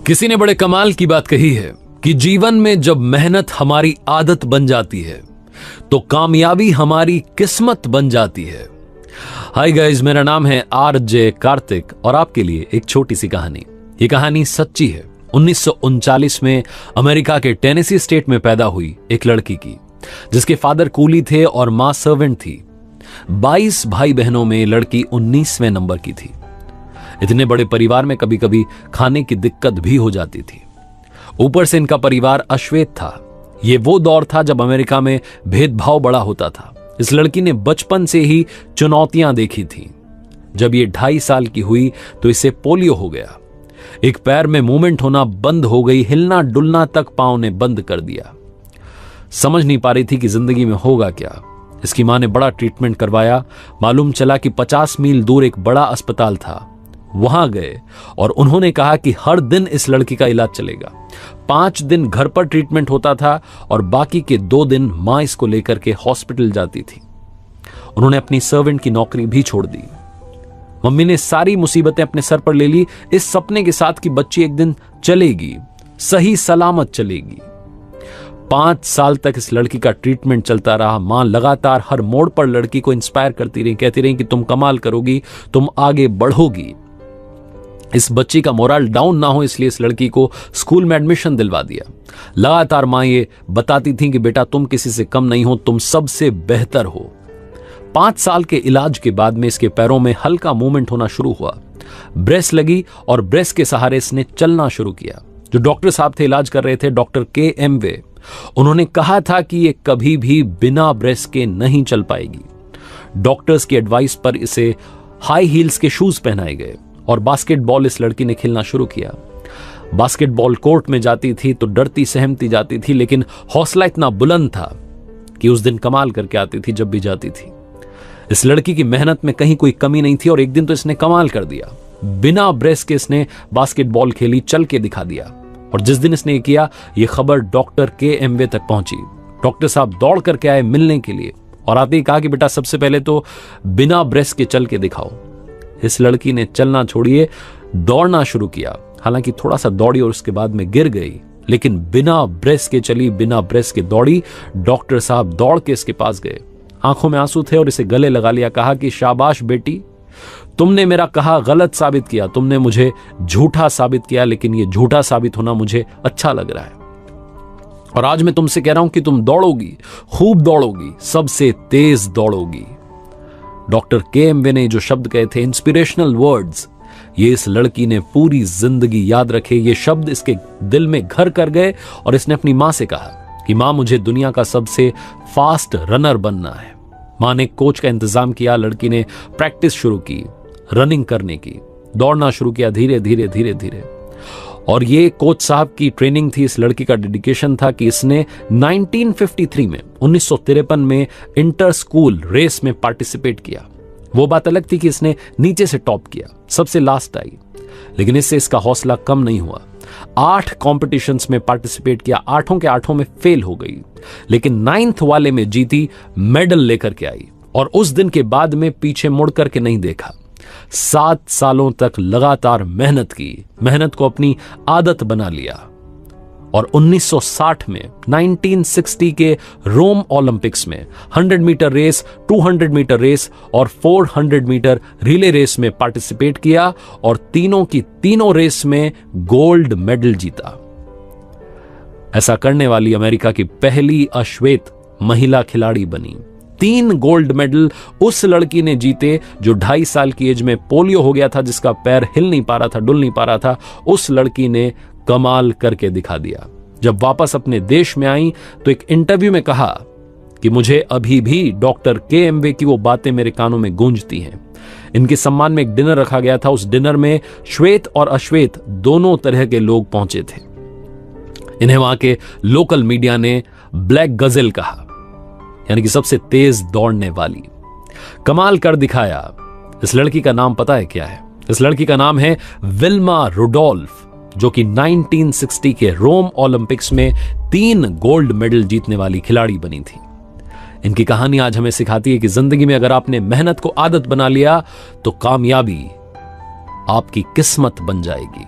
किसी ने बड़े कमाल की बात कही है कि जीवन में जब मेहनत हमारी आदत बन जाती है तो कामयाबी हमारी किस्मत बन जाती है। हाय गाइस, मेरा नाम है आरजे कार्तिक और आपके लिए एक छोटी सी कहानी। ये कहानी सच्ची है। 1939 में अमेरिका के टेनेसी स्टेट में पैदा हुई एक लड़की की, जिसके फादर कूली थे और मां सर्वेंट थी। 22 भाई बहनों में लड़की 19वें नंबर की थी। इतने बड़े परिवार में कभी कभी खाने की दिक्कत भी हो जाती थी। ऊपर से इनका परिवार अश्वेत था। यह वो दौर था जब अमेरिका में भेदभाव बड़ा होता था। इस लड़की ने बचपन से ही चुनौतियां देखी थी। जब ये 2.5 साल की हुई तो इसे पोलियो हो गया। एक पैर में मूवमेंट होना बंद हो गई, हिलना डुलना तक पांव ने बंद कर दिया। समझ नहीं पा रही थी कि जिंदगी में होगा क्या। इसकी मां ने बड़ा ट्रीटमेंट करवाया। मालूम चला कि 50 मील दूर एक बड़ा अस्पताल था। वहां गए और उन्होंने कहा कि हर दिन इस लड़की का इलाज चलेगा। 5 दिन घर पर ट्रीटमेंट होता था और बाकी के 2 दिन मां इसको लेकर के हॉस्पिटल जाती थी। उन्होंने अपनी सर्वेंट की नौकरी भी छोड़ दी। मम्मी ने सारी मुसीबतें अपने सर पर ले ली, इस सपने के साथ कि बच्ची एक दिन चलेगी, सही सलामत चलेगी। 5 साल तक इस लड़की का ट्रीटमेंट चलता रहा। मां लगातार हर मोड़ पर लड़की को इंस्पायर करती रही, कहती रही कि तुम कमाल करोगी, तुम आगे बढ़ोगी। इस बच्ची का मोरल डाउन ना हो, इसलिए इस लड़की को स्कूल में एडमिशन दिलवा दिया। लगातार मां ये बताती थी कि बेटा तुम किसी से कम नहीं हो, तुम सबसे बेहतर हो। 5 साल के इलाज के बाद में इसके पैरों में हल्का मूवमेंट होना शुरू हुआ। ब्रेस लगी और ब्रेस के सहारे इसने चलना शुरू किया। जो डॉक्टर साहब थे इलाज कर रहे थे, डॉक्टर के.एम. वे, उन्होंने कहा था कि ये कभी भी बिना ब्रेस के नहीं चल पाएगी। डॉक्टर्स की एडवाइस पर इसे हाई हील्स के शूज पहनाए गए और बास्केटबॉल इस लड़की ने खेलना शुरू किया। बास्केटबॉल कोर्ट में जाती थी तो डरती सहमती जाती थी, लेकिन हौसला इतना बुलंद था कि उस दिन कमाल करके आती थी जब भी जाती थी। इस लड़की की मेहनत में कहीं कोई कमी नहीं थी और एक दिन तो इसने कमाल कर दिया। बिना ब्रेस के इसने बास्केटबॉल खेली, चल के दिखा दिया। और जिस दिन इसने किया, यह खबर डॉक्टर के.एम. वे तक पहुंची। डॉक्टर साहब दौड़ करके आए मिलने के लिए और आते ही कहा कि बेटा सबसे पहले तो बिना ब्रेस के चल के दिखाओ। इस लड़की ने चलना छोड़िए, दौड़ना शुरू किया। हालांकि थोड़ा सा दौड़ी और उसके बाद में गिर गई, लेकिन बिना ब्रेस के चली, बिना ब्रेस के दौड़ी। डॉक्टर साहब दौड़ के इसके पास गए, आंखों में आंसू थे और इसे गले लगा लिया। कहा कि शाबाश बेटी, तुमने मेरा कहा गलत साबित किया, तुमने मुझे झूठा साबित किया, लेकिन ये झूठा साबित होना मुझे अच्छा लग रहा है। और आज मैं तुमसे कह रहा हूं कि तुम दौड़ोगी, खूब दौड़ोगी, सबसे तेज दौड़ोगी। Doctor KM. वे ने जो शब्द कहे थे, इंस्पिरेशनल वर्ड्स, ये इस लड़की ने पूरी जिंदगी याद रखे। ये शब्द इसके दिल में घर कर गए और इसने अपनी मां से कहा कि मां, मुझे दुनिया का सबसे फास्ट रनर बनना है। मां ने कोच का इंतजाम किया। लड़की ने प्रैक्टिस शुरू की, रनिंग करने की, दौड़ना शुरू किया धीरे धीरे धीरे धीरे। और ये कोच साहब की ट्रेनिंग थी, इस लड़की का डेडिकेशन था कि इसने 1953 में 1953 में इंटर स्कूल रेस में पार्टिसिपेट किया। वो बात अलग थी कि इसने नीचे से टॉप किया, सबसे लास्ट आई, लेकिन इससे इसका हौसला कम नहीं हुआ। 8 कॉम्पिटिशन्स में पार्टिसिपेट किया, 8 के 8 में फेल हो गई, लेकिन 9th वाले में जीती, मेडल लेकर के आई। और उस दिन के बाद में पीछे मुड़ करके नहीं देखा। 7 सालों तक लगातार मेहनत की, मेहनत को अपनी आदत बना लिया। और 1960 में 1960 के रोम ओलंपिक्स में 100 मीटर रेस, 200 मीटर रेस और 400 मीटर रिले रेस में पार्टिसिपेट किया और तीनों की तीनों रेस में गोल्ड मेडल जीता। ऐसा करने वाली अमेरिका की पहली अश्वेत महिला खिलाड़ी बनी। 3 गोल्ड मेडल उस लड़की ने जीते जो 2.5 साल की एज में पोलियो हो गया था, जिसका पैर हिल नहीं पा रहा था, डुल नहीं पा रहा था। उस लड़की ने कमाल करके दिखा दिया। जब वापस अपने देश में आई तो एक इंटरव्यू में कहा कि मुझे अभी भी डॉक्टर के.एम. वे की वो बातें मेरे कानों में गूंजती हैं। इनके सम्मान में एक डिनर रखा गया था। उस डिनर में श्वेत और अश्वेत दोनों तरह के लोग पहुंचे थे। इन्हें वहां के लोकल मीडिया ने ब्लैक गजेल कहा, यानी कि सबसे तेज दौड़ने वाली। कमाल कर दिखाया। इस लड़की का नाम पता है क्या है? इस लड़की का नाम है विल्मा रुडोल्फ, जो कि 1960 के रोम ओलंपिक्स में 3 गोल्ड मेडल जीतने वाली खिलाड़ी बनी थी। इनकी कहानी आज हमें सिखाती है कि जिंदगी में अगर आपने मेहनत को आदत बना लिया तो कामयाबी आपकी किस्मत बन जाएगी।